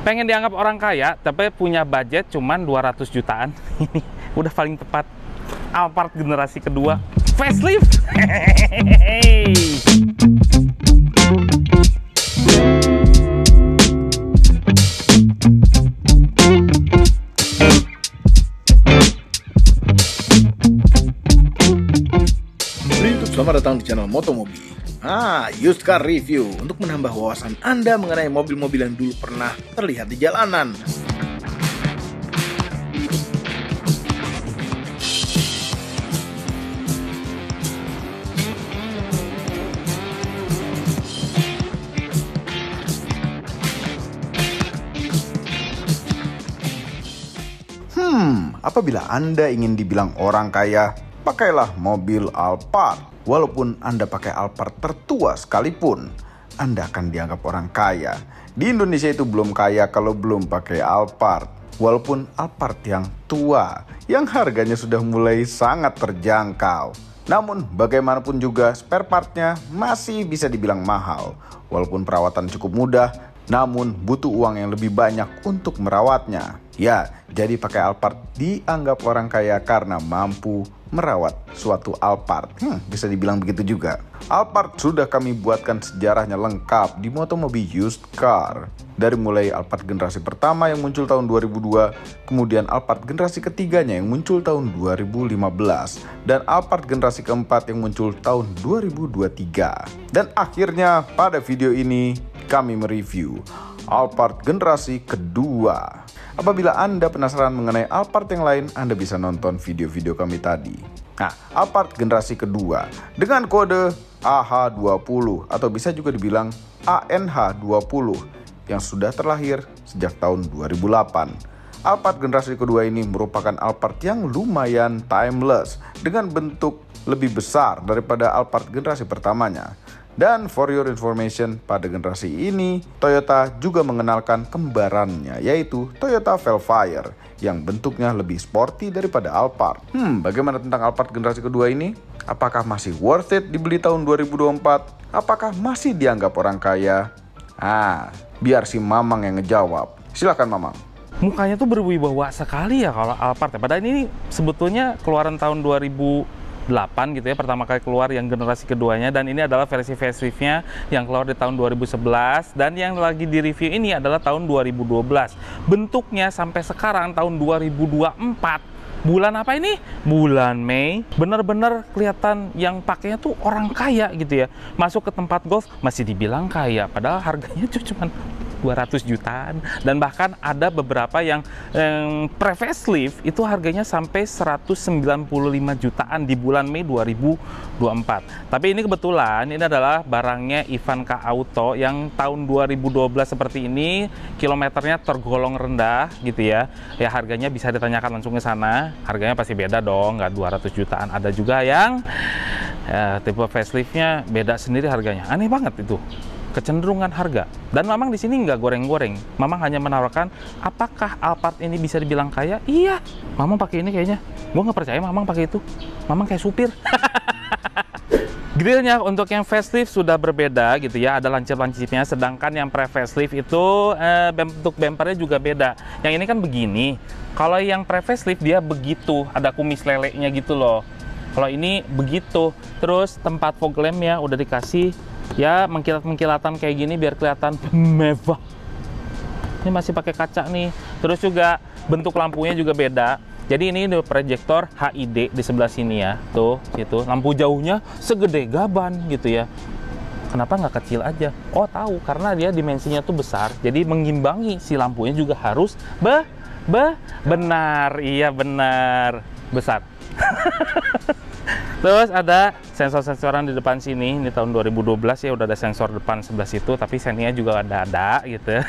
Pengen dianggap orang kaya, tapi punya budget cuman 200 jutaan. Ini udah paling tepat. Alphard generasi kedua, facelift. Selamat datang di channel Motomobi. Used car review untuk menambah wawasan Anda mengenai mobil-mobil yang dulu pernah terlihat di jalanan. Apabila Anda ingin dibilang orang kaya, pakailah mobil Alphard. Walaupun Anda pakai Alphard tertua sekalipun, Anda akan dianggap orang kaya. Di Indonesia itu belum kaya kalau belum pakai Alphard. Walaupun Alphard yang tua, yang harganya sudah mulai sangat terjangkau. Namun bagaimanapun juga spare partnya masih bisa dibilang mahal. Walaupun perawatan cukup mudah, namun butuh uang yang lebih banyak untuk merawatnya. Ya, jadi pakai Alphard dianggap orang kaya karena mampu merawat suatu Alphard. Bisa dibilang begitu juga. Alphard sudah kami buatkan sejarahnya lengkap di Motomobi Used Car. Dari mulai Alphard generasi pertama yang muncul tahun 2002, kemudian Alphard generasi ketiganya yang muncul tahun 2015, dan Alphard generasi keempat yang muncul tahun 2023. Dan akhirnya pada video ini kami mereview Alphard generasi kedua. Apabila Anda penasaran mengenai Alphard yang lain, Anda bisa nonton video-video kami tadi. Nah, Alphard generasi kedua dengan kode AH20 atau bisa juga dibilang ANH20 yang sudah terlahir sejak tahun 2008. Alphard generasi kedua ini merupakan Alphard yang lumayan timeless dengan bentuk lebih besar daripada Alphard generasi pertamanya. Dan for your information, pada generasi ini, Toyota juga mengenalkan kembarannya, yaitu Toyota Velfire, yang bentuknya lebih sporty daripada Alphard. Bagaimana tentang Alphard generasi kedua ini? Apakah masih worth it dibeli tahun 2024? Apakah masih dianggap orang kaya? Biar si Mamang yang ngejawab. Silakan Mamang. Mukanya tuh berwibawa sekali ya kalau Alphard ya. Padahal ini sebetulnya keluaran tahun 2008 gitu ya, pertama kali keluar yang generasi keduanya, dan ini adalah versi faceliftnya yang keluar di tahun 2011, dan yang lagi di review ini adalah tahun 2012. Bentuknya sampai sekarang tahun 2024, bulan apa ini? Bulan Mei. Bener-bener kelihatan yang pakainya tuh orang kaya gitu ya. Masuk ke tempat golf masih dibilang kaya, padahal harganya tuh cuma 200 jutaan, dan bahkan ada beberapa yang pre-facelift itu harganya sampai 195 jutaan di bulan Mei 2024. Tapi ini kebetulan ini adalah barangnya Ivanka Auto yang tahun 2012 seperti ini, kilometernya tergolong rendah gitu ya. Ya harganya bisa ditanyakan langsung ke sana, harganya pasti beda dong, nggak 200 jutaan. Ada juga yang tipe faceliftnya beda sendiri harganya, aneh banget itu kecenderungan harga. Dan Mamang di sini nggak goreng-goreng. Mamang hanya menawarkan, apakah Alphard ini bisa dibilang kaya? Iya, Mamang pakai ini kayaknya. Gue nggak percaya Mamang pakai itu. Mamang kayak supir. Grillnya untuk yang facelift sudah berbeda gitu ya, ada lancip-lancipnya. Sedangkan yang pre-facelift itu bentuk bumpernya juga beda. Yang ini kan begini. Kalau yang pre-facelift dia begitu, ada kumis leleknya gitu loh. Kalau ini begitu. Terus tempat fog lampnya udah dikasih ya mengkilat-mengkilatan kayak gini biar kelihatan mewah. Ini masih pakai kaca nih. Terus juga bentuk lampunya juga beda. Jadi ini proyektor HID di sebelah sini ya. Tuh, situ. Lampu jauhnya segede gaban gitu ya. Kenapa nggak kecil aja? Oh, tahu, karena dia dimensinya tuh besar. Jadi mengimbangi si lampunya juga harus benar. Iya, benar. Besar. Terus ada sensor-sensoran di depan sini. Ini tahun 2012 ya, udah ada sensor depan sebelah situ, tapi seninya juga ada gitu.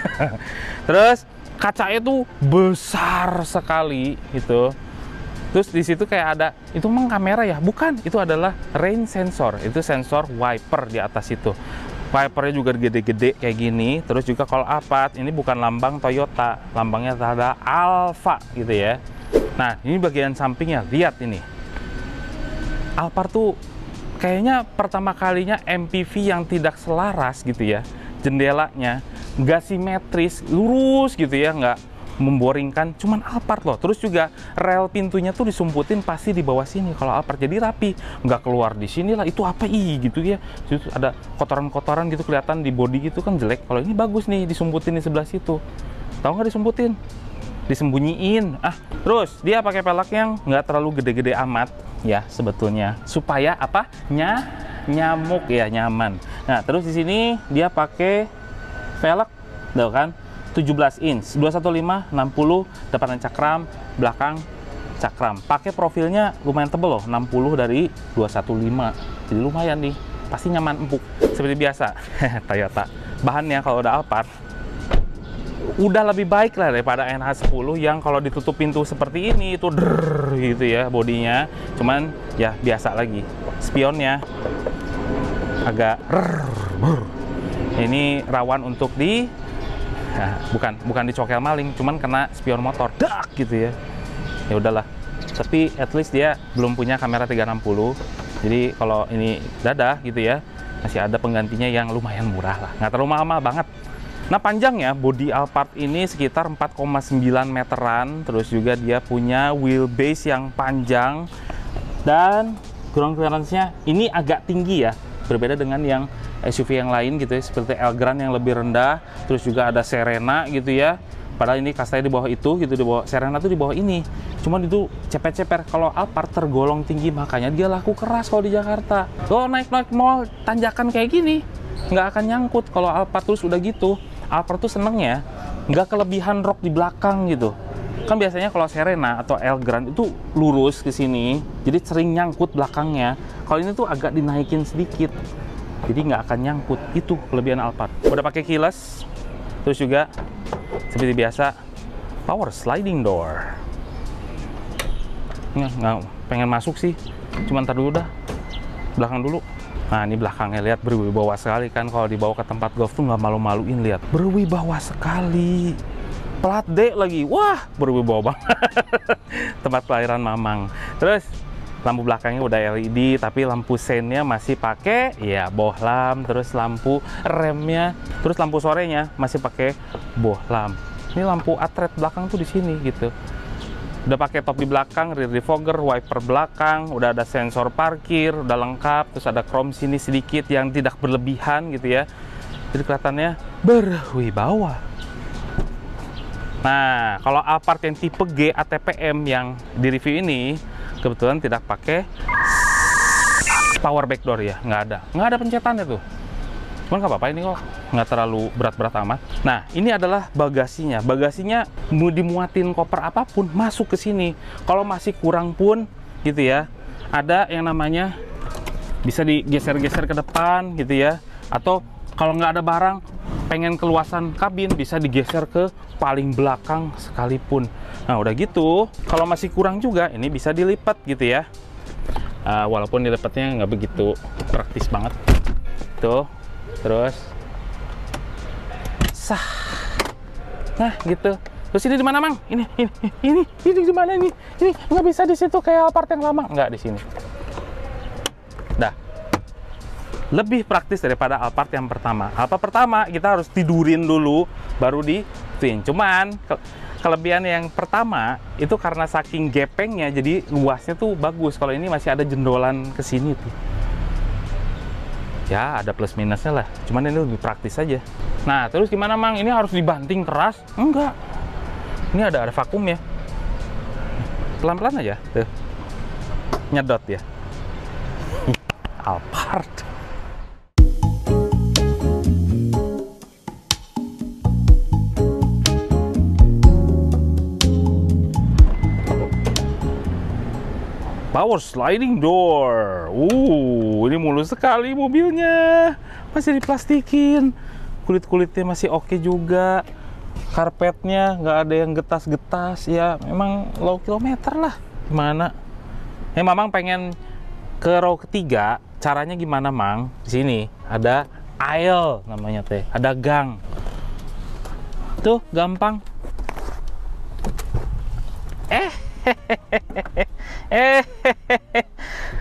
Terus kacanya tuh besar sekali gitu. Terus di situ kayak ada, itu memang kamera ya? Bukan, itu adalah rain sensor. Itu sensor wiper di atas itu. Wipernya juga gede-gede kayak gini. Terus juga kalau Alphard ini bukan lambang Toyota, lambangnya ada Alfa gitu ya. Nah, ini bagian sampingnya, lihat ini. Alphard tuh kayaknya pertama kalinya MPV yang tidak selaras gitu ya. Jendelanya nggak simetris, lurus gitu ya, nggak memboringkan, cuman Alphard loh. Terus juga rel pintunya tuh disumputin pasti di bawah sini kalau Alphard, jadi rapi, nggak keluar di sini lah. Itu apa gitu ya? Itu ada kotoran-kotoran gitu kelihatan di bodi gitu kan jelek. Kalau ini bagus nih, disumputin di sebelah situ. Tahu nggak disumputin? Disembunyiin. Terus dia pakai pelek yang nggak terlalu gede-gede amat ya sebetulnya, supaya apa? Nyamuk ya, nyaman. Nah, terus di sini dia pakai velg, tuh kan? 17 inch, 215, 60, depan cakram, belakang cakram. Pakai profilnya lumayan tebel loh, 60 dari 215. Jadi lumayan nih, pasti nyaman, empuk. Seperti biasa, Toyota. Bahannya kalau udah Alphard, udah lebih baik lah daripada NH10 yang kalau ditutup pintu seperti ini, itu gitu ya bodinya. Cuman ya biasa lagi. Spionnya agak ini rawan untuk bukan dicokel maling, cuman kena spion motor, dak gitu ya. Ya udahlah. Tapi at least dia belum punya kamera 360. Jadi kalau ini dadah gitu ya, masih ada penggantinya yang lumayan murah lah. Nggak terlalu mahal banget. Nah, panjangnya bodi Alphard ini sekitar 4,9 meteran. Terus juga dia punya wheelbase yang panjang dan ground clearance-nya ini agak tinggi ya. Berbeda dengan yang SUV yang lain gitu ya, seperti Elgrand yang lebih rendah, terus juga ada Serena gitu ya. Padahal ini kastanya di bawah itu gitu, di bawah Serena tuh di bawah ini. Cuman itu cepet-cepet. Kalau Alphard tergolong tinggi, makanya dia laku keras kalau di Jakarta. Kalau naik-naik mall tanjakan kayak gini, nggak akan nyangkut. Kalau Alphard terus udah gitu, Alphard tuh senengnya nggak kelebihan rok di belakang gitu. Kan biasanya kalau Serena atau Elgrand itu lurus ke sini, jadi sering nyangkut belakangnya. Kalau ini tuh agak dinaikin sedikit, jadi nggak akan nyangkut. Itu kelebihan Alphard. Udah pakai keyless, terus juga seperti biasa power sliding door. Nggak pengen masuk sih, cuman ntar dulu dah, belakang dulu. Nah, ini belakangnya lihat berwibawa sekali kan. Kalau dibawa ke tempat golf tuh nggak malu-maluin, lihat berwibawa sekali. Plat D lagi, wah berwibawa banget. Tempat kelahiran Mamang. Terus lampu belakangnya udah LED, tapi lampu seinnya masih pakai ya bohlam. Terus lampu remnya, terus lampu sorenya masih pakai bohlam. Ini lampu atret belakang tuh di sini gitu. Udah pakai top di belakang, rear defogger, wiper belakang, udah ada sensor parkir, udah lengkap. Terus ada chrome sini sedikit yang tidak berlebihan gitu ya. Jadi kelihatannya berwibawa. Nah, kalau Alphard yang tipe G ATPM yang di review ini kebetulan tidak pakai power back door ya, nggak ada pencetannya tuh. Cuman nggak apa-apa, ini kok nggak terlalu berat-berat amat. Nah, ini adalah bagasinya. Bagasinya mau dimuatin koper apapun masuk ke sini. Kalau masih kurang pun gitu ya, ada yang namanya bisa digeser-geser ke depan gitu ya. Atau kalau nggak ada barang, pengen keluasan kabin bisa digeser ke paling belakang sekalipun. Nah, udah gitu, kalau masih kurang juga, ini bisa dilipat gitu ya. Walaupun dilipatnya nggak begitu praktis banget. Tuh, terus sah. Nah, gitu. Terus ini di mana, Mang? Ini di mana ini? Ini nggak bisa di situ kayak Alphard yang lama, nggak di sini. Dah. Lebih praktis daripada Alphard yang pertama. Alphard pertama kita harus tidurin dulu baru di twin. Cuman kelebihan yang pertama itu karena saking gepengnya jadi luasnya tuh bagus. Kalau ini masih ada jendolan ke sini tuh. Ya, ada plus minusnya lah. Cuman ini lebih praktis aja. Nah, terus gimana, Mang? Ini harus dibanting keras? Enggak. Ini ada vakum ya. Pelan-pelan aja tuh. Nyedot ya. Alphard. Power sliding door. Ini mulus sekali mobilnya. Masih diplastikin. Kulit-kulitnya masih oke juga. Karpetnya nggak ada yang getas-getas. Ya, memang low kilometer lah. Gimana? Mamang pengen ke row ketiga. Caranya gimana, Mang? Di sini ada aisle namanya teh. Ada gang. Tuh, gampang.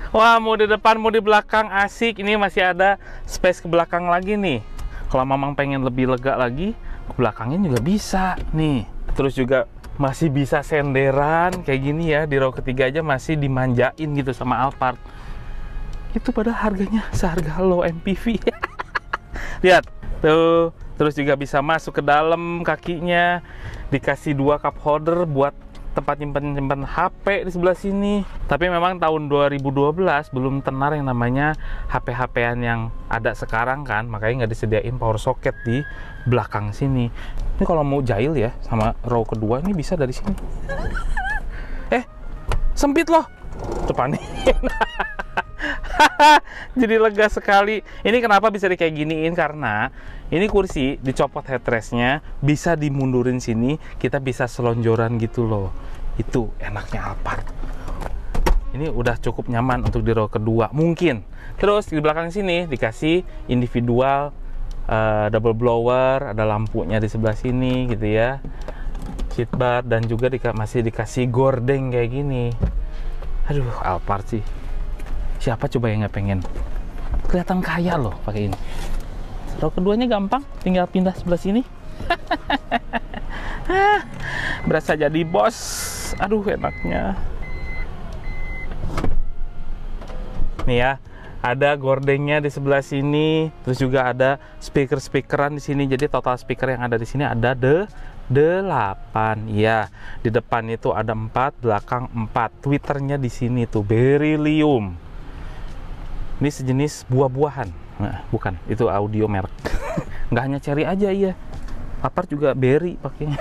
Wah, mau di depan mau di belakang asik. Ini masih ada space ke belakang lagi nih. Kalau Mamang pengen lebih lega lagi, ke belakangnya juga bisa nih. Terus juga masih bisa senderan kayak gini ya, di row ketiga aja masih dimanjain gitu sama Alphard. Itu pada harganya seharga low MPV. Lihat tuh. Terus juga bisa masuk ke dalam kakinya, dikasih 2 cup holder buat tempat nyimpen HP di sebelah sini. Tapi memang tahun 2012 belum tenar yang namanya HP-HPan yang ada sekarang kan, makanya nggak disediain power socket di belakang sini. Ini kalau mau jahil ya sama row kedua ini bisa dari sini. Sempit loh, depannya. Jadi lega sekali. Ini kenapa bisa kayak giniin, karena ini kursi dicopot headrestnya, bisa dimundurin sini, kita bisa selonjoran gitu loh. Itu enaknya Alphard. Ini udah cukup nyaman untuk di row kedua mungkin. Terus di belakang sini dikasih individual double blower, ada lampunya di sebelah sini gitu ya, seat bar, dan juga masih dikasih gordeng kayak gini. Aduh, Alphard sih, siapa coba yang nggak pengen? Kelihatan kaya loh pakai ini. Row keduanya gampang, tinggal pindah sebelah sini. Berasa jadi bos. Aduh, enaknya. Nih ya, ada gordengnya di sebelah sini. Terus juga ada speaker-speakeran di sini. Jadi total speaker yang ada di sini ada 8 ya. Di depan itu ada 4, belakang 4. Twitternya di sini tuh beryllium. Ini sejenis buah-buahan. Nah, bukan, itu audio merek. Nggak hanya cherry aja, iya. Alphard juga berry pakainya.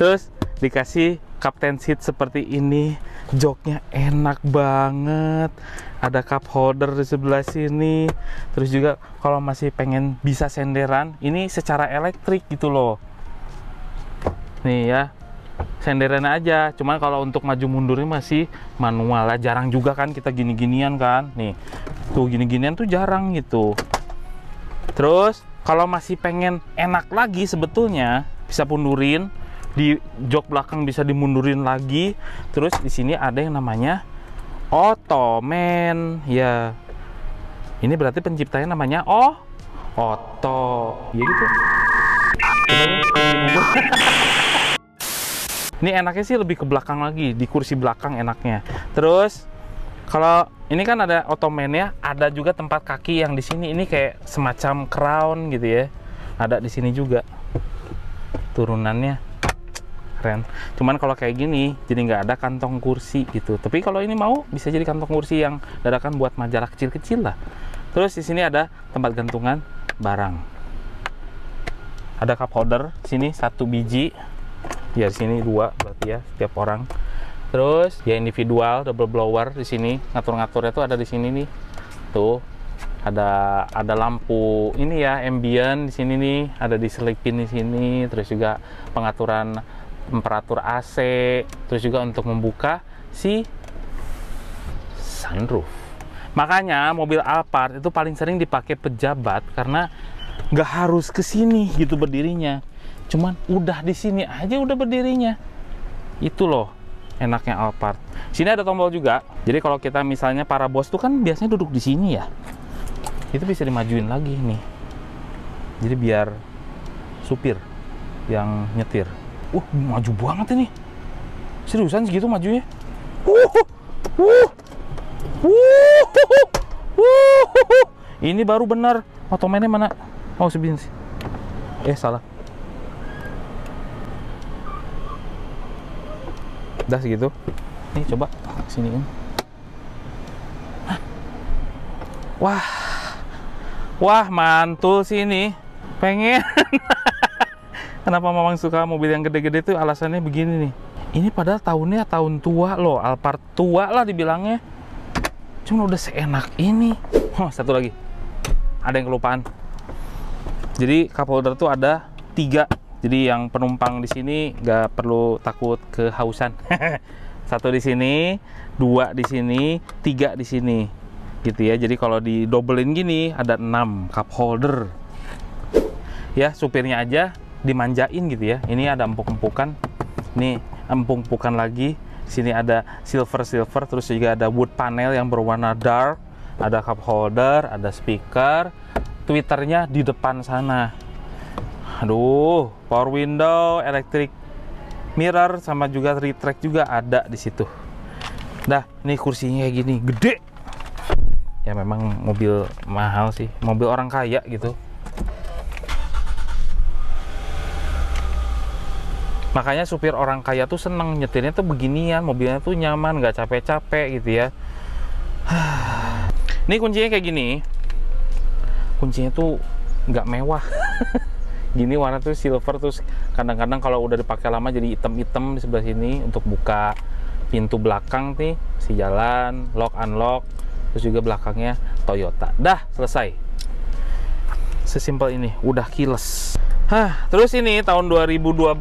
Terus dikasih captain seat seperti ini. Joknya enak banget. Ada cup holder di sebelah sini. Terus juga kalau masih pengen bisa senderan, ini secara elektrik gitu loh. Nih ya, senderan aja. Cuman kalau untuk maju mundurnya masih manual lah. Jarang juga kan kita gini-ginian kan. Nih, tuh gini-ginian tuh jarang gitu. Terus kalau masih pengen enak lagi sebetulnya bisa mundurin. Di jok belakang bisa dimundurin lagi. Terus di sini ada yang namanya Ottoman. Ya, ini berarti penciptanya namanya Otto. Ya gitu. Ini enaknya sih lebih ke belakang lagi, di kursi belakang enaknya. Terus kalau ini kan ada Ottoman-nya, ada juga tempat kaki yang di sini. Ini kayak semacam crown gitu ya. Ada di sini juga. Turunannya keren. Cuman kalau kayak gini jadi nggak ada kantong kursi gitu. Tapi kalau ini mau bisa jadi kantong kursi yang dadakan buat majalah kecil-kecil lah. Terus di sini ada tempat gantungan barang. Ada cup holder sini 1 biji. Ya di sini 2 berarti ya setiap orang. Terus ya individual double blower di sini. Ngatur-ngaturnya tuh ada di sini nih. Tuh ada lampu ini ya ambient di sini nih, ada diselipin di sini. Terus juga pengaturan temperatur AC, terus juga untuk membuka si sunroof. Makanya mobil Alphard itu paling sering dipakai pejabat karena nggak harus ke sini gitu berdirinya, cuman udah di sini aja udah berdirinya. Itu loh enaknya Alphard. Sini ada tombol juga, jadi kalau kita misalnya para bos tuh kan biasanya duduk di sini ya, itu bisa dimajuin lagi nih, jadi biar supir yang nyetir. Maju banget ini. Seriusan segitu majunya. Ini baru benar. Ottoman-nya mana? Oh, sebin sih. Salah. Udah segitu. Nih coba siniin. Wah, mantul sih ini. Pengen. Kenapa Mamang suka mobil yang gede-gede tuh alasannya begini nih. Ini padahal tahunnya tahun tua loh, Alphard tua lah dibilangnya. Cuma udah seenak ini. Satu lagi. Ada yang kelupaan. Jadi cup holder tuh ada 3. Jadi yang penumpang di sini nggak perlu takut kehausan. 1 di sini, 2 di sini, 3 di sini. Gitu ya. Jadi kalau di dobelin gini ada 6 cup holder. Ya, supirnya aja dimanjain gitu ya. Ini ada empuk-empukan. Nih, empuk-empukan lagi. Sini ada silver, terus juga ada wood panel yang berwarna dark. Ada cup holder, ada speaker, Twitternya di depan sana. Aduh, power window, electric mirror, sama juga retract juga ada di situ. Dah, nih kursinya kayak gini, gede. Ya memang mobil mahal sih, mobil orang kaya gitu. Makanya supir orang kaya tuh seneng nyetirnya tuh beginian, mobilnya tuh nyaman, nggak capek-capek gitu ya. Ini kuncinya kayak gini. Kuncinya tuh nggak mewah. Gini warna tuh silver, terus kadang-kadang kalau udah dipakai lama jadi hitam-hitam di sebelah sini untuk buka pintu belakang nih, si jalan, lock unlock, terus juga belakangnya Toyota. Dah, selesai. Sesimpel ini, udah keyless. Terus ini tahun 2012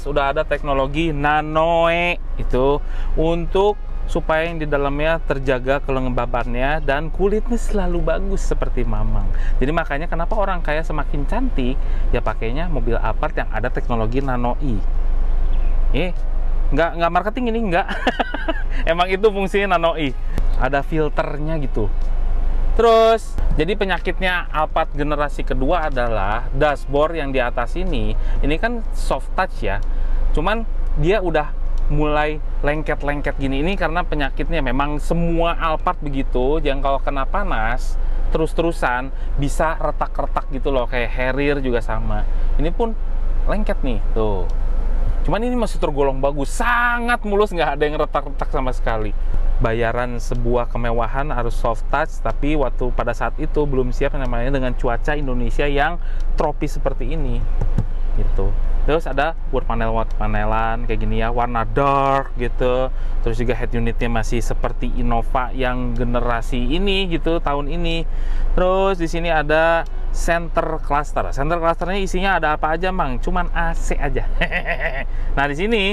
udah ada teknologi nanoe itu untuk supaya yang di dalamnya terjaga kelembabannya dan kulitnya selalu bagus seperti Mamang. Jadi makanya kenapa orang kaya semakin cantik ya pakainya mobil Alphard yang ada teknologi nanoe. Nggak marketing ini, nggak. Emang itu fungsinya nanoe. Ada filternya gitu. Terus, jadi penyakitnya Alphard generasi kedua adalah dashboard yang di atas ini kan soft touch ya. Cuman dia udah mulai lengket-lengket gini. Ini karena penyakitnya memang semua Alphard begitu. Yang kalau kena panas, terus-terusan bisa retak-retak gitu loh. Kayak Harrier juga sama. Ini pun lengket nih, tuh. Cuman ini masih tergolong bagus, sangat mulus, nggak ada yang retak-retak sama sekali. Bayaran sebuah kemewahan harus soft touch, tapi waktu pada saat itu belum siap namanya dengan cuaca Indonesia yang tropis seperti ini gitu. Terus ada wood panelan kayak gini ya, warna dark gitu. Terus juga head unitnya masih seperti Innova yang generasi ini gitu, tahun ini. Terus di sini ada center cluster. Center clusternya isinya ada apa aja, Mang? Cuman AC aja. Nah, di sini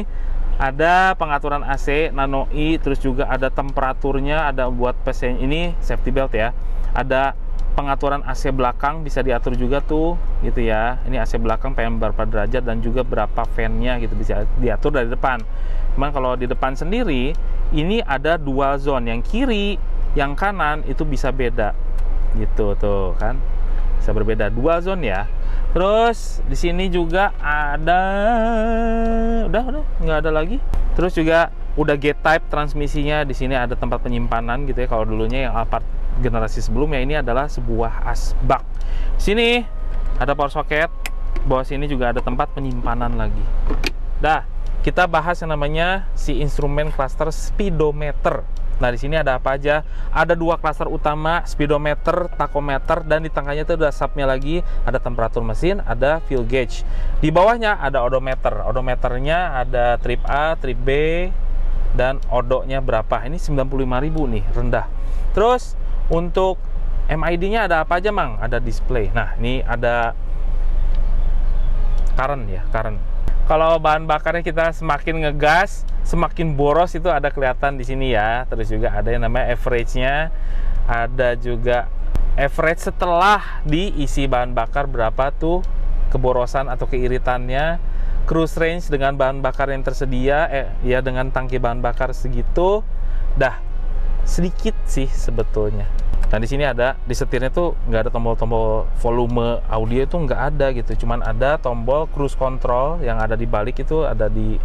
ada pengaturan AC nanoe, terus juga ada temperaturnya, ada buat PC ini safety belt ya. Ada pengaturan AC belakang bisa diatur juga tuh gitu ya. Ini AC belakang PM berapa derajat dan juga berapa fan-nya gitu bisa diatur dari depan. Cuman kalau di depan sendiri ini ada dual zone, yang kiri, yang kanan itu bisa beda. Gitu tuh kan. Bisa berbeda dual zone ya. Terus di sini juga ada udah nggak ada lagi. Terus juga udah G-type transmisinya. Di sini ada tempat penyimpanan gitu ya. Kalau dulunya yang Alphard generasi sebelumnya ini adalah sebuah asbak. Sini ada power socket. Bawah sini juga ada tempat penyimpanan lagi. Dah, kita bahas yang namanya si instrumen cluster speedometer. Nah, di sini ada apa aja? Ada dua cluster utama, speedometer, tachometer, dan di tengahnya itu ada subnya lagi, ada temperatur mesin, ada fuel gauge. Di bawahnya ada odometer. Odometernya ada trip A, trip B, dan odonya berapa? Ini 95.000 nih, rendah. Terus untuk MID-nya ada apa aja, Mang? Ada display. Nah, ini ada current ya, current. Kalau bahan bakarnya kita semakin ngegas, semakin boros itu ada kelihatan di sini ya. Terus juga ada yang namanya average-nya. Ada juga average setelah diisi bahan bakar berapa tuh keborosan atau keiritannya. Cruise range dengan bahan bakar yang tersedia, ya dengan tangki bahan bakar segitu. Dah sedikit sih sebetulnya. Nah, di sini ada, di setirnya tuh nggak ada tombol-tombol volume audio, itu nggak ada gitu. Cuman ada tombol cruise control yang ada di balik, itu ada di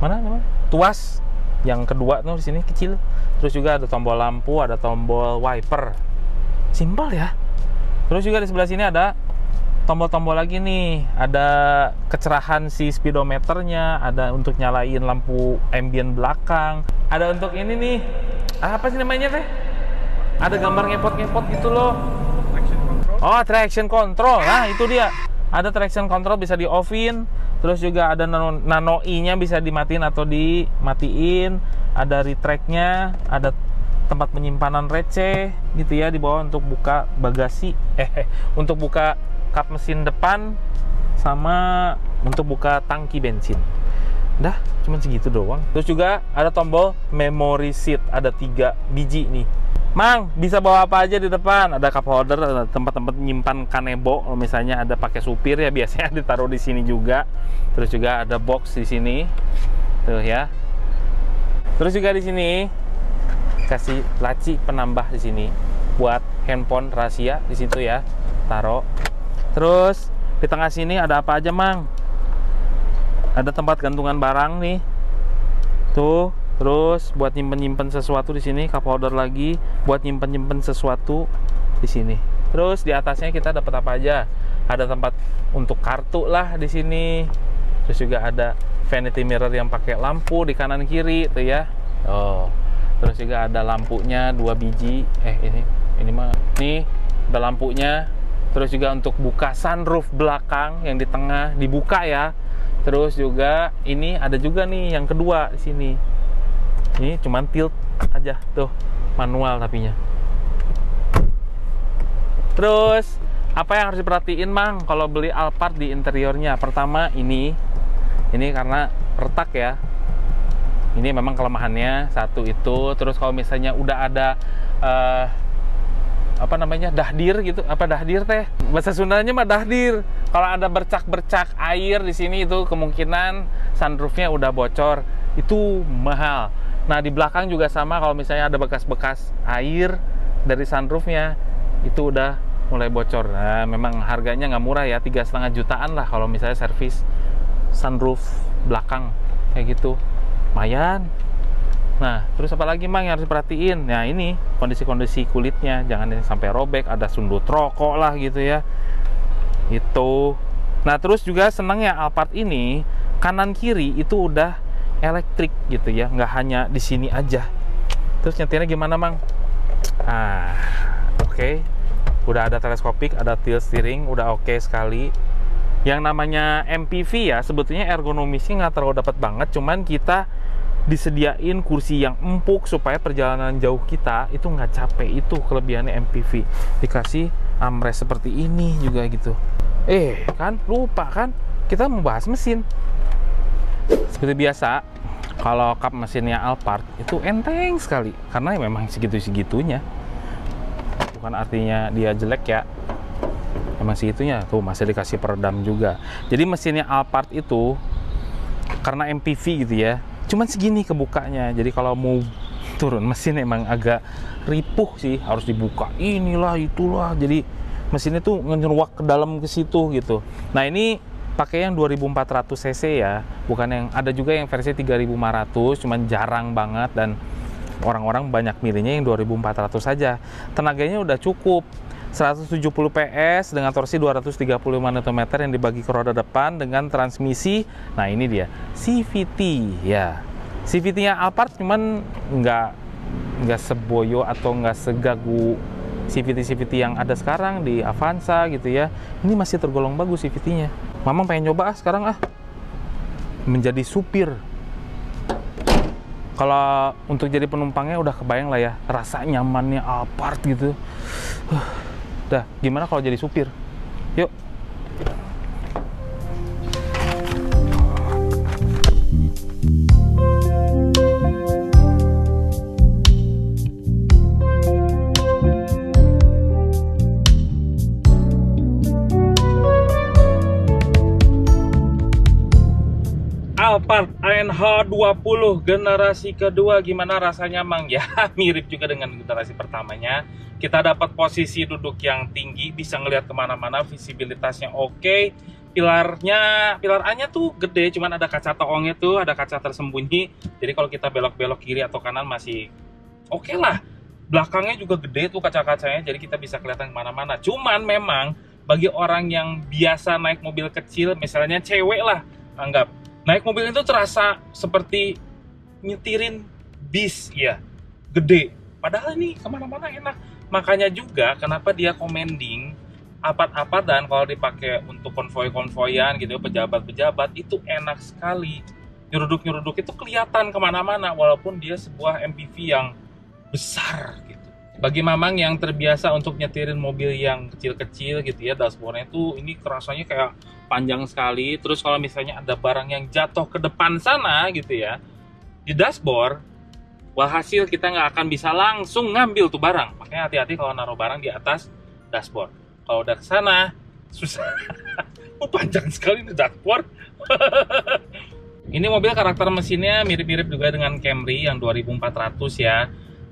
mana namanya? Tuas yang kedua tuh di sini kecil. Terus juga ada tombol lampu, ada tombol wiper. Simpel ya. Terus juga di sebelah sini ada tombol-tombol lagi nih. Ada kecerahan si speedometernya, ada untuk nyalain lampu ambient belakang. Ada untuk ini nih. Apa sih namanya teh? Ada gambar ngepot-ngepot gitu loh. Traction control. Oh, traction control. Nah, itu dia. Ada traction control bisa di-off-in. Terus juga ada nano-i-nya bisa dimatiin atau dimatiin. Ada retract-nya, ada tempat penyimpanan receh gitu ya di bawah untuk buka bagasi. Untuk buka kap mesin depan sama untuk buka tangki bensin. Dah, cuma segitu doang. Terus juga ada tombol memory seat, ada 3 biji nih. Mang, bisa bawa apa aja di depan? Ada cup holder, ada tempat-tempat menyimpan kanebo. Kalau misalnya ada pakai supir ya biasanya ditaruh di sini juga. Terus juga ada box di sini. Tuh ya. Terus juga di sini kasih laci penambah di sini buat handphone rahasia di situ ya. taruh. Terus di tengah sini ada apa aja, Mang? Ada tempat gantungan barang nih. Tuh, terus buat nyimpen-nyimpen sesuatu di sini, cup holder lagi buat nyimpen-nyimpen sesuatu di sini. Terus di atasnya kita dapat apa aja? Ada tempat untuk kartu lah di sini. Terus juga ada vanity mirror yang pakai lampu di kanan kiri tuh ya. Oh. Terus juga ada lampunya 2 biji. Ini mah nih ada lampunya. Terus juga untuk buka sunroof belakang yang di tengah dibuka ya. Terus juga ini ada juga nih yang kedua di sini. Ini cuman tilt aja tuh, manual tapinya. Terus apa yang harus diperhatiin, Mang, kalau beli Alphard di interiornya? Pertama ini karena retak ya. Ini memang kelemahannya satu itu. Terus kalau misalnya udah ada apa namanya, dahdir gitu, apa dahdir teh bahasa Sundanya mah dahdir, kalau ada bercak-bercak air di sini itu kemungkinan sunroofnya udah bocor, itu mahal. Nah di belakang juga sama, kalau misalnya ada bekas-bekas air dari sunroofnya itu udah mulai bocor. Nah memang harganya nggak murah ya, 3,5 jutaan lah kalau misalnya servis sunroof belakang kayak gitu, lumayan. Nah, terus apa lagi, Mang, yang harus diperhatiin? Nah, ini kondisi-kondisi kulitnya, jangan sampai robek, ada sundut rokok lah gitu ya. Itu. Nah, terus juga senangnya Alphard ini kanan kiri itu udah elektrik gitu ya, nggak hanya di sini aja. Terus nyetirnya gimana, Mang? Oke. Udah ada teleskopik, ada tilt steering, udah oke sekali. Yang namanya MPV ya, sebetulnya ergonomisnya nggak terlalu dapat banget, cuman kita disediain kursi yang empuk supaya perjalanan jauh kita itu nggak capek. Itu kelebihannya MPV. Dikasih armrest seperti ini juga gitu. Kan lupa kan, kita membahas mesin. Seperti biasa, kalau kap mesinnya Alphard itu enteng sekali karena memang segitu-segitunya. Bukan artinya dia jelek ya, emang segitunya. Tuh masih dikasih peredam juga. Jadi mesinnya Alphard itu karena MPV gitu ya, cuman segini kebukanya. Jadi kalau mau turun mesin emang agak ripuh sih, harus dibuka inilah itulah. Jadi mesinnya tuh ngeruak ke dalam ke situ gitu. Nah ini pakai yang 2400 cc ya, bukan yang, ada juga yang versi 3500, cuman jarang banget dan orang-orang banyak milihnya yang 2400 saja. Tenaganya udah cukup, 170 PS dengan torsi 235 Nm yang dibagi ke roda depan dengan transmisi. Nah ini dia CVT ya. CVT-nya Alphard cuman nggak seboyo atau nggak segagu CVT yang ada sekarang di Avanza gitu ya. Ini masih tergolong bagus CVT-nya. Mamang pengen nyoba sekarang menjadi supir. Kalau untuk jadi penumpangnya udah kebayang lah ya rasa nyamannya Alphard gitu. Dah, gimana kalau jadi supir? Yuk. Alphard ANH20 generasi kedua, gimana rasanya, Mang? Ya mirip juga dengan generasi pertamanya. Kita dapat posisi duduk yang tinggi, bisa ngelihat kemana-mana, visibilitasnya oke. Pilar A-nya tuh gede, cuman ada kaca toongnya tuh, ada kaca tersembunyi. Jadi kalau kita belok-belok kiri atau kanan masih oke lah. Belakangnya juga gede tuh kaca-kacanya, jadi kita bisa kelihatan kemana-mana. Cuman memang bagi orang yang biasa naik mobil kecil, misalnya cewek lah, anggap naik mobil itu terasa seperti nyetirin bis ya, gede. Padahal ini kemana-mana enak. Makanya juga kenapa dia commending Alphard dan kalau dipakai untuk konvoi-konvoyan gitu, pejabat-pejabat itu enak sekali. Nyeruduk-nyeruduk itu kelihatan kemana-mana walaupun dia sebuah MPV yang besar gitu. Bagi Mamang yang terbiasa untuk nyetirin mobil yang kecil-kecil gitu ya, dashboardnya tuh ini kerasanya kayak panjang sekali. Terus kalau misalnya ada barang yang jatuh ke depan sana gitu ya, di dashboard, walhasil kita nggak akan bisa langsung ngambil tuh barang. Makanya hati-hati kalau naruh barang di atas dashboard. Kalau udah ke sana, susah. Panjang sekali di dashboard. Ini mobil karakter mesinnya mirip-mirip juga dengan Camry yang 2400 ya.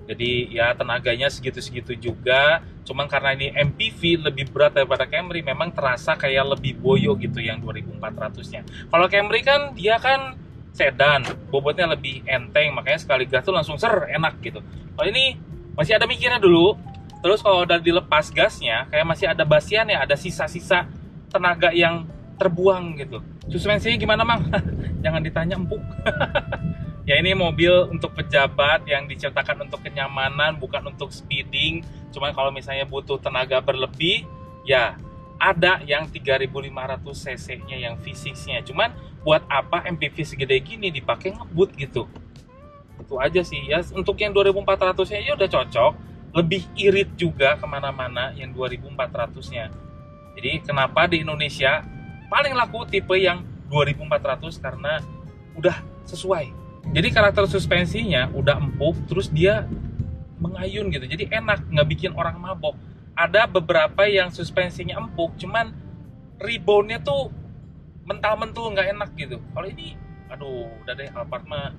Jadi ya tenaganya segitu-segitu juga. Cuman karena ini MPV lebih berat daripada Camry, memang terasa kayak lebih boyo gitu yang 2400-nya. Kalau Camry kan dia kan sedan, bobotnya lebih enteng, makanya sekali gas tuh langsung enak gitu. Kalau ini masih ada mikirnya dulu. Terus kalau udah dilepas gasnya, kayak masih ada basiannya, ada sisa-sisa tenaga yang terbuang gitu. Suspensinya gimana, Mang? Jangan ditanya, empuk. Ya ini mobil untuk pejabat yang diciptakan untuk kenyamanan, bukan untuk speeding. Cuman kalau misalnya butuh tenaga berlebih, ya ada yang 3500 cc-nya yang V6-nya. Cuman buat apa MPV segede gini dipakai ngebut gitu? Itu aja sih ya. Untuk yang 2400-nya ya udah cocok. Lebih irit juga kemana-mana yang 2400-nya. Jadi kenapa di Indonesia paling laku tipe yang 2400 karena udah sesuai. Jadi karakter suspensinya udah empuk, terus dia mengayun gitu. Jadi enak, nggak bikin orang mabok. Ada beberapa yang suspensinya empuk, cuman reboundnya tuh mental-mentul nggak enak gitu. Kalau ini, aduh, udah deh, Alphard mah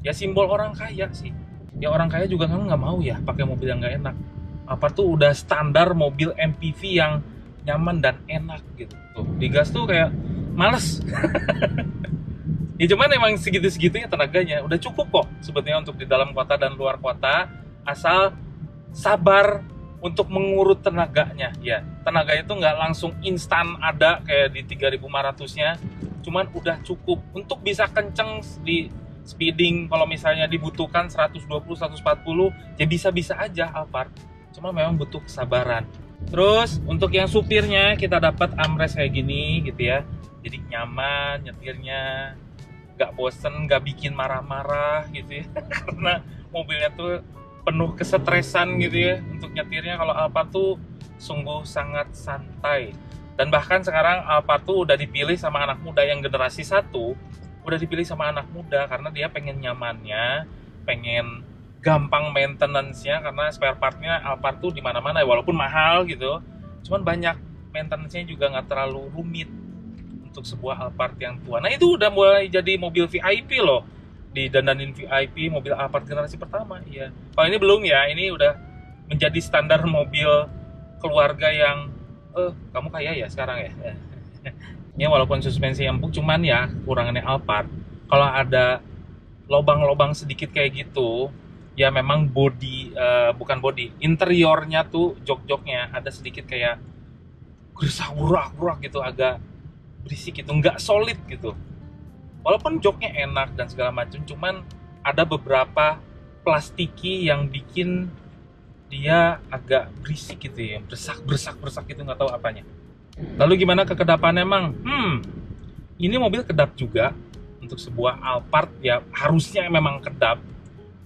ya simbol orang kaya sih. Ya orang kaya juga kan nggak mau ya pakai mobil yang nggak enak. Alphard tuh udah standar mobil MPV yang nyaman dan enak gitu. Tuh, digas tuh kayak males. Ya cuman emang segitu-segitunya tenaganya udah cukup kok sebetulnya untuk di dalam kota dan luar kota, asal sabar untuk mengurut tenaganya. Ya tenaga itu nggak langsung instan ada kayak di 3500-nya, cuman udah cukup untuk bisa kenceng di speeding. Kalau misalnya dibutuhkan 120-140 ya bisa-bisa aja Alphard, cuma memang butuh kesabaran. Terus untuk yang supirnya kita dapat armrest kayak gini gitu ya, jadi nyaman nyetirnya, nggak bosen, nggak bikin marah-marah gitu ya. Karena mobilnya tuh penuh kesetresan gitu ya untuk nyetirnya. Kalau Alphard tuh sungguh sangat santai. Dan bahkan sekarang Alphard tuh udah dipilih sama anak muda yang generasi 1, udah dipilih sama anak muda karena dia pengen nyamannya, pengen gampang maintenance-nya, karena spare part-nya Alphard tuh di mana-mana ya, walaupun mahal gitu, cuman banyak maintenance-nya juga nggak terlalu rumit untuk sebuah Alphard yang tua. Nah itu udah mulai jadi mobil VIP loh, didandanin VIP mobil Alphard generasi pertama. Iya. Kalau ini belum ya, ini udah menjadi standar mobil keluarga yang kamu kaya ya sekarang ya. Ya walaupun suspensi empuk, cuman ya kurangannya Alphard kalau ada lobang-lobang sedikit kayak gitu, ya memang body bukan body, interiornya tuh jok-joknya ada sedikit kayak gerak-gerak gitu, agak berisik gitu, nggak solid gitu. Walaupun joknya enak dan segala macam, cuman ada beberapa plastiki yang bikin dia agak berisik gitu ya, bersak gitu, nggak tahu apanya. Lalu gimana kekedapannya, Mang? Ini mobil kedap juga untuk sebuah Alphard ya, harusnya memang kedap.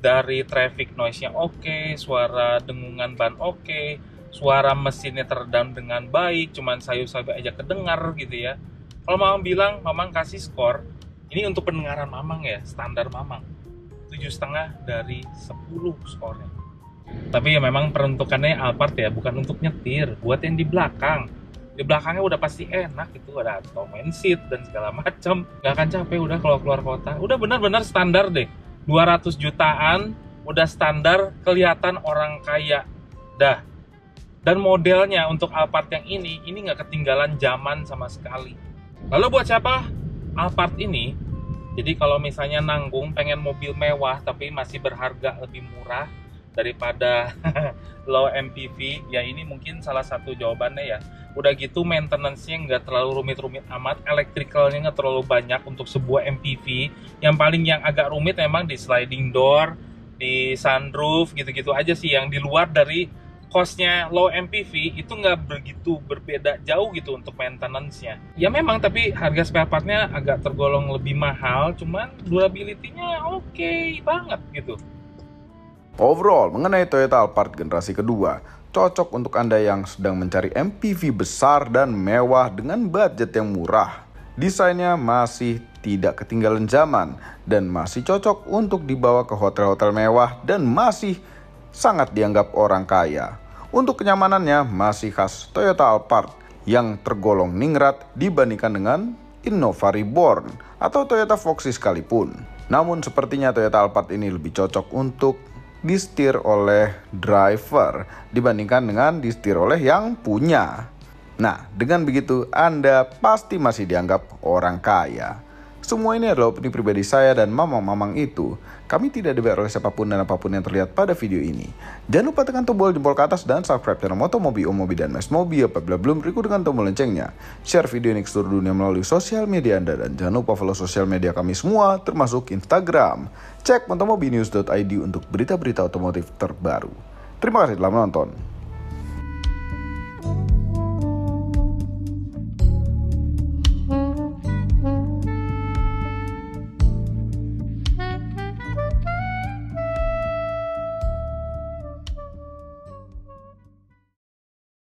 Dari traffic noise-nya oke, suara dengungan ban oke, suara mesinnya teredam dengan baik, cuman sayup-sayup aja kedengar gitu ya. Kalau Mamang bilang, Mamang kasih skor, ini untuk pendengaran Mamang ya, standar Mamang 7,5 dari 10 skornya. Tapi ya memang peruntukannya Alphard ya, bukan untuk nyetir, buat yang di belakang. Di belakangnya udah pasti enak gitu, ada ottoman seat dan segala macam, nggak akan capek udah kalau keluar kota. Udah benar-benar standar deh, 200 jutaan udah standar, kelihatan orang kaya dah. Dan modelnya untuk Alphard yang ini nggak ketinggalan zaman sama sekali. Lalu buat siapa Alphard ini? Jadi kalau misalnya nanggung pengen mobil mewah tapi masih berharga lebih murah daripada low MPV, ya ini mungkin salah satu jawabannya ya. Udah gitu maintenance-nya nggak terlalu rumit-rumit amat, electrical-nya nggak terlalu banyak untuk sebuah MPV. Yang paling yang agak rumit memang di sliding door, di sunroof, gitu-gitu aja sih. Yang di luar dari cost-nya low MPV itu nggak begitu berbeda jauh gitu untuk maintenance-nya. Ya memang, tapi harga spare part-nya agak tergolong lebih mahal, cuman durability-nya oke banget gitu. Overall, mengenai Toyota Alphard generasi kedua, cocok untuk Anda yang sedang mencari MPV besar dan mewah dengan budget yang murah. Desainnya masih tidak ketinggalan zaman dan masih cocok untuk dibawa ke hotel-hotel mewah dan masih sangat dianggap orang kaya. Untuk kenyamanannya masih khas Toyota Alphard yang tergolong ningrat dibandingkan dengan Innova Reborn atau Toyota Foxy sekalipun. Namun sepertinya Toyota Alphard ini lebih cocok untuk disetir oleh driver dibandingkan dengan disetir oleh yang punya. Nah, dengan begitu Anda pasti masih dianggap orang kaya. Semua ini adalah opini pribadi saya dan mamang-mamang itu. Kami tidak dibayar oleh siapapun dan apapun yang terlihat pada video ini. Jangan lupa tekan tombol jempol ke atas dan subscribe channel Motomobi, Omobi, dan Mesmobi apabila belum berikut dengan tombol loncengnya. Share video ini ke seluruh dunia melalui sosial media Anda dan jangan lupa follow sosial media kami semua termasuk Instagram. Cek motomobinews.id untuk berita-berita otomotif terbaru. Terima kasih telah menonton.